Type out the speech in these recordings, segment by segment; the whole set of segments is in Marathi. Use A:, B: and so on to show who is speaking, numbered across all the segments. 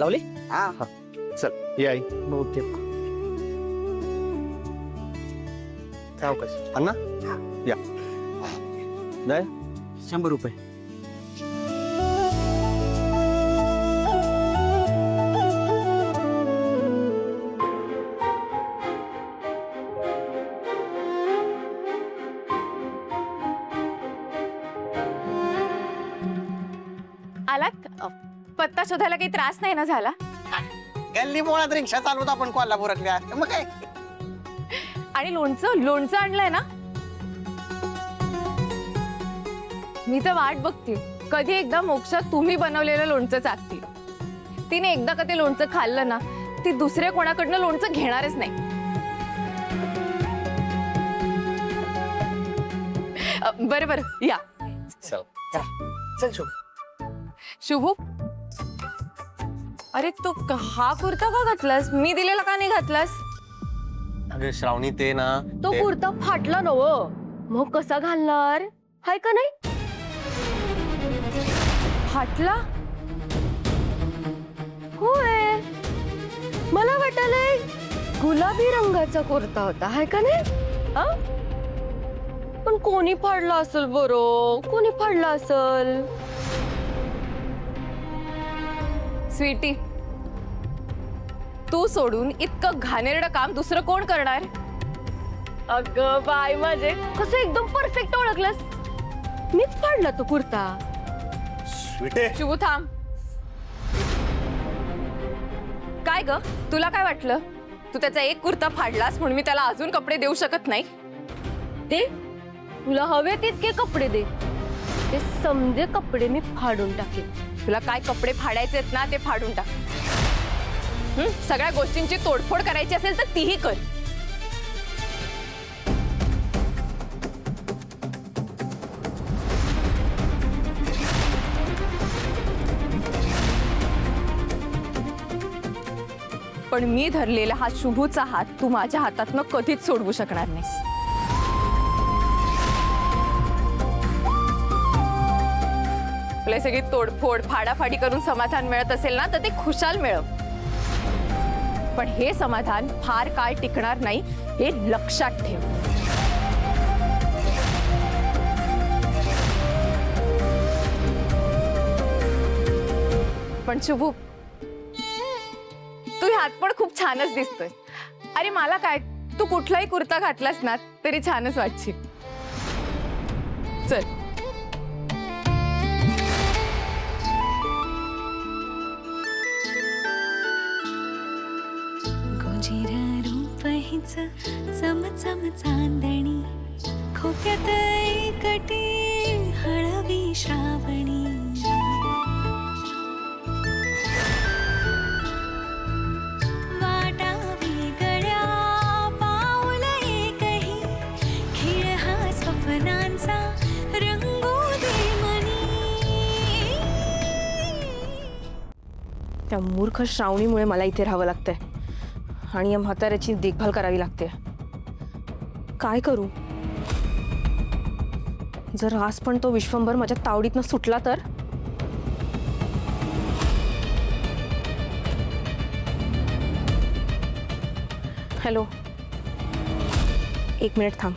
A: लावली?
B: हा
A: चल या आई.
B: बहुतेक
A: सावकाश अण्णा या. नाही
B: 100 रुपये.
C: आलात पत्ता शोधायला काही त्रास नाही ना झाला?
B: गल्ली बोळात रिक्षा चालवत आपण कोल्हापुरातल्या मग काय.
C: आणि लोणचं आणलंय ना? मी तर वाट बघते कधी एकदा मोक्षा तुम्ही बनवलेलं लोणचं चाकतील. तिने एकदा का ते लोणचं खाल्लं ना ती दुसऱ्या कोणाकडनं लोणचं घेणारच नाही. बरं या.
A: चल.
B: चल शुभ.
C: शुभू, अरे तू हा कुर्ता का घातलास? मी दिलेला का नाही घातलास?
A: अरे श्रावणी ते ना
C: तो कुर्ता फाटला नव, मग कसा घालणार? हाय का नाही? फाटला? होय, मला वाटलंय गुलाबी रंगाचा कुर्ता होता, हाय का नाही? हा? पण कोणी फाडला असेल बरं? कोणी फाडला असेल? स्वीटी, तू सोडून इतकं घाणेरडं काम दुसरं कोण करणार? अगं बाय माझे, कसं एकदम परफेक्ट ओळखलंस. मीच फाडला तो कुर्ता.
A: स्वीटे.
C: शुभू थांब. काय ग, तुला काय वाटलं? तू त्याचा एक कुर्ता फाडलास म्हणून मी त्याला अजून कपडे देऊ शकत नाही? दे, तुला हवे तितके कपडे दे. ते समजे कपडे मी फाडून टाकेन. तुला काय कपडे फाडायचे आहेत ना ते फाडून टाक. सगळ्या गोष्टींची तोडफोड करायची असेल तर तीही कर. पण मी धरलेला हा शुभूचा हात तू माझ्या हातातनं कधीच सोडवू शकणार नाहीस. तुला सगळी तोडफोड फाडाफाडी करून समाधान मिळत असेल ना तर ते खुशाल मिळव. पण हे समाधान फार काळ टिकणार नाही हे लक्षात ठेव. पण शुभू, तू ह्यात पण खूप छानच दिसतोय. अरे मला काय, तू कुठलाही कुर्ता घातलास ना तरी छानच वाटशील. चल.
D: चमचम चांदणी खोक्यात एकटी हळवी श्रावणी. वाटावी गळ्या पाऊल एकही खिळ हा स्वप्नांचा रंगू दे मनी.
C: त्या मूर्ख श्रावणीमुळे मला इथे राहावं लागतंय आणि या म्हाताऱ्याची देखभाल करावी लागते. काय करू? जर आज पण तो विश्वंभर माझ्या तावडीतनं सुटला तर? हॅलो, 1 मिनिट थांब.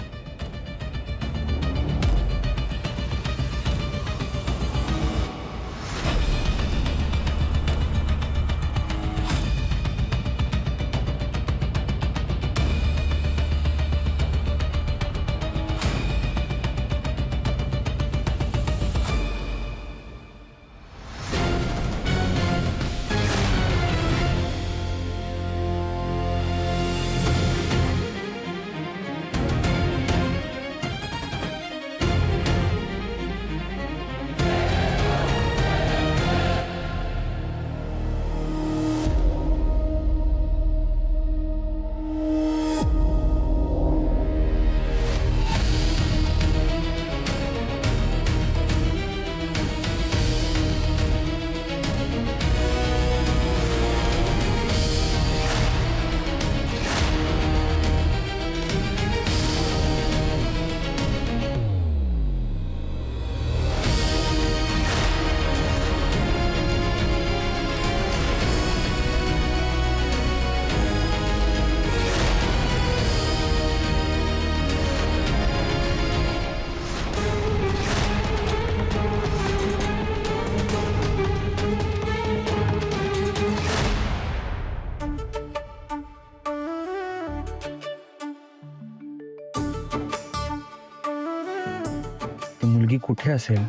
E: कुठे असेल,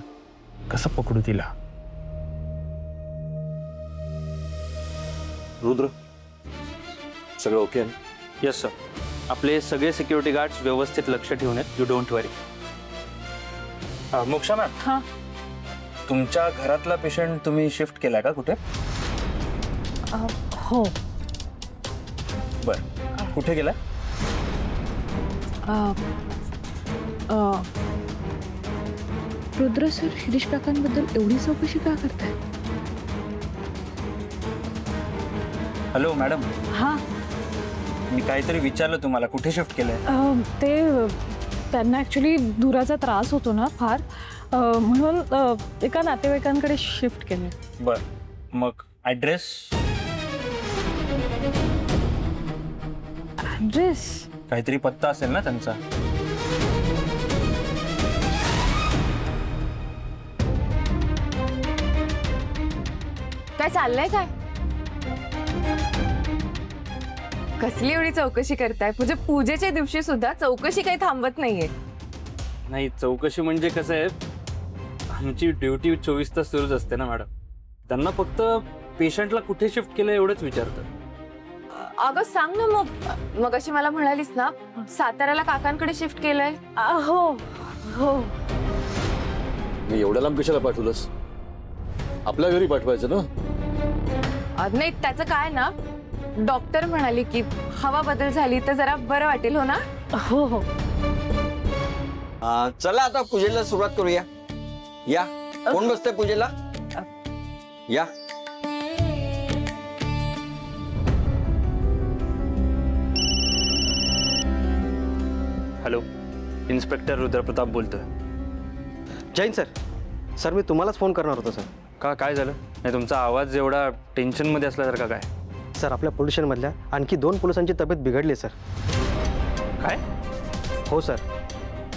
E: कसं पकडू तिला?
F: रुद्र, सगळं ओके आहे?
G: येस सर, आपले सगळे सिक्युरिटी गार्ड्स व्यवस्थित लक्ष ठेवून आहेत. You don't worry. Moksha ma'am,
C: हां.
G: तुमच्या घरातला पेशंट तुम्ही शिफ्ट केलाय का कुठे?
C: हो.
G: बरं, कुठे गेलाय?
H: रुद्र सर, शिरीष काकांबद्दल एवढी चौकशी का करताय?
G: हॅलो मॅडम,
H: हां.
G: मी काहीतरी विचारलं तुम्हाला, कुठे शिफ्ट केलंय?
H: ते त्यांना ॲक्च्युली धुराचा त्रास होतो ना फार, म्हणून एका नातेवाईकांकडे शिफ्ट केलं.
G: बरं, मग ॲड्रेस?
H: ॲड्रेस?
G: काहीतरी पत्ता असेल ना त्यांचा.
C: काय चाललंय काय? कसली एवढी चौकशी करताय? म्हणजे पूजेच्या दिवशी सुद्धा चौकशी काही थांबत नाहीये.
G: नाही, चौकशी म्हणजे कसं आहे, आमची ड्युटी 24 तास सुरूच असते ना मॅडम. त्यांना फक्त पेशंटला कुठे शिफ्ट केलं एवढंच विचारतं.
C: अगं सांग ना मग अशी मला म्हणालीस ना साताऱ्याला काकांकडे शिफ्ट केलंय.
H: हो हो.
F: मी एवढ्या लांब कशाला पाठवलंस? आपल्या घरी पाठवायचं ना.
C: नाही त्याचं काय ना, डॉक्टर म्हणाली की हवा बदल झाली तर जरा बरं वाटेल. हो ना?
H: हो हो.
B: चला आता पूजेला सुरुवात करूया. या, कोण बसतंय पूजेला? या.
G: हॅलो, इन्स्पेक्टर रुद्रप्रताप बोलतोय.
A: जैन सर. सर मी तुम्हालाच फोन करणार होतो सर.
G: का, काय झालं? नाही, तुमचा आवाज एवढा टेन्शनमध्ये असल्यासारखा काय?
A: सर आपल्या पोल्युशनमधल्या आणखी 2 पोलिसांची तब्येत बिघडली सर.
G: काय?
A: हो सर.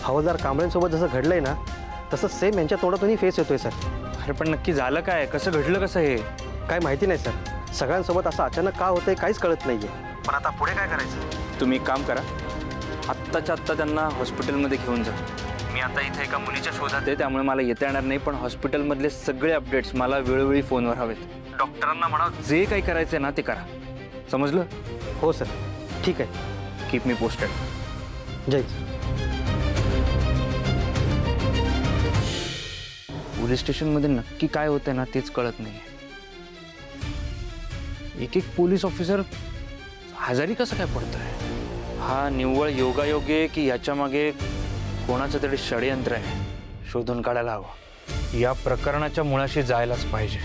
A: हवालदार कांबळेंसोबत जसं घडलंय ना तसं सेम यांच्या तोंडातूनही फेस येतोय सर.
G: अरे पण नक्की झालं काय? कसं घडलं कसं हे?
A: काय माहिती नाही सर. सगळ्यांसोबत असं अचानक का होतंय काहीच कळत नाहीये. पण आता पुढे काय करायचं?
G: तुम्ही एक काम करा, आत्ताच्या आत्ता त्यांना हॉस्पिटलमध्ये घेऊन जा. मी आता इथे एका मुलीच्या शोधात आहे, त्यामुळे मला येता येणार नाही. पण हॉस्पिटलमधले सगळे अपडेट्स मला वेळोवेळी फोनवर हवेत. डॉक्टरांना म्हणा जे काही करायचं ना ते करा. समजलं?
A: हो सर, ठीक आहे.
G: Keep me posted.
A: जय सर.
G: पोलीस स्टेशनमध्ये नक्की काय होतंय ना तेच कळत नाही. एक पोलीस ऑफिसर आजारी कसं काय पडतोय? हा निव्वळ योगायोग आहे की याच्या मागे कोणाचं तरी षडयंत्र आहे? शोधून काढायला हवं. या प्रकरणाच्या मुळाशी जायलाच पाहिजे.